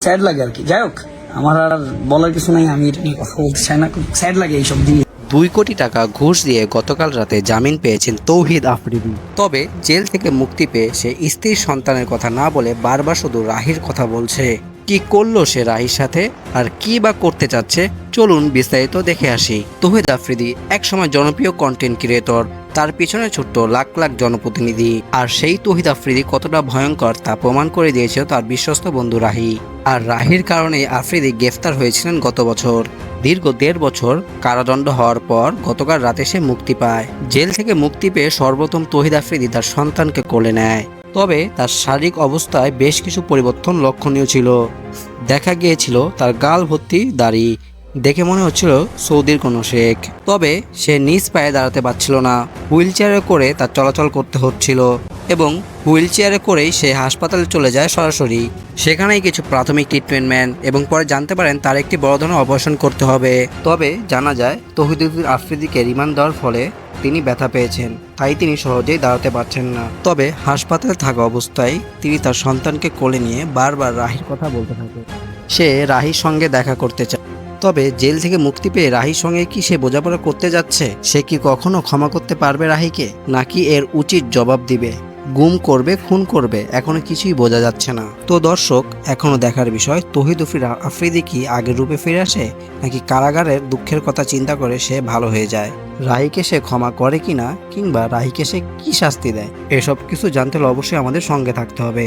Sad লাগে আর কি। যাই হোক, আমার আর বলার কিছু নাই, আমি এটা নিয়ে কথা বলতে চাই না, খুব স্যাড লাগে এইসব দিয়ে। 2 কোটি টাকা ঘুষ দিয়ে গতকাল রাতে জামিন পেয়েছেন তৌহিদ আফ্রিদি। তবে জেল থেকে মুক্তি পেয়ে সে স্ত্রীর সন্তানের কথা না বলে বারবার শুধু রাহির কথা বলছে। কি করলো সে রাহির সাথে, আর কি বা করতে চাচ্ছে, চলুন বিস্তারিত দেখে আসি। তৌহিদ আফ্রিদি একসময় জনপ্রিয় কন্টেন্ট ক্রিয়েটর, তার পিছনে ছুটত লাখ লাখ জনপ্রতিনিধি। আর সেই তৌহিদ আফ্রিদি কতটা ভয়ঙ্কর তা প্রমাণ করে দিয়েছিল তার বিশ্বস্ত বন্ধু রাহি। আর রাহির কারণে আফ্রিদি গ্রেফতার হয়েছিলেন গত বছর। দীর্ঘ 1.5 বছর কারাদণ্ড হওয়ার পর গতকাল রাতে সে মুক্তি পায়। জেল থেকে মুক্তি পেয়ে সর্বপ্রথম তৌহিদ আফ্রিদি তার সন্তানকে কোলে নেয়। তবে তার শারীরিক অবস্থায় বেশ কিছু পরিবর্তন লক্ষণীয় ছিল। দেখা গিয়েছিল তার গাল ভর্তি দাড়ি, দেখে মনে হচ্ছিল সৌদির কোনো শেখ। তবে সে নিজ পায়ে দাঁড়াতে পারছিল না, হুইল চেয়ারে করে তার চলাচল করতে হচ্ছিল এবং হুইল চেয়ারে করেই সে হাসপাতালে চলে যায় সরাসরি। সেখানেই কিছু প্রাথমিক ট্রিটমেন্ট নেন এবং পরে জানতে পারেন তার একটি বড় ধরনের অপারেশন করতে হবে। তবে জানা যায় তৌহিদ আফ্রিদিকে রিমান্ড দেওয়ার ফলে তিনি ব্যথা পেয়েছেন, তাই তিনি সহজেই দাঁড়াতে পারছেন না। তবে হাসপাতালে থাকা অবস্থায় তিনি তার সন্তানকে কোলে নিয়ে বারবার রাহির কথা বলতে থাকে। সে রাহির সঙ্গে দেখা করতে চায়। তবে জেল থেকে মুক্তি পেয়ে রাহির সঙ্গে কি সে বোঝাপড়া করতে যাচ্ছে? সে কি কখনো ক্ষমা করতে পারবে রাহিকে, নাকি এর উচিত জবাব দিবে? গুম করবে, খুন করবে, এখনো কিছুই বোঝা যাচ্ছে না। তো দর্শক, এখনো দেখার বিষয় তৌহিদ আফ্রিদি কি আগের রূপে ফিরে আসে, নাকি কারাগারের দুঃখের কথা চিন্তা করে সে ভালো হয়ে যায়। রাহিকে সে ক্ষমা করে কিনা, কিংবা রাহিকে সে কি শাস্তি দেয়, এসব কিছু জানতে হলে অবশ্যই আমাদের সঙ্গে থাকতে হবে।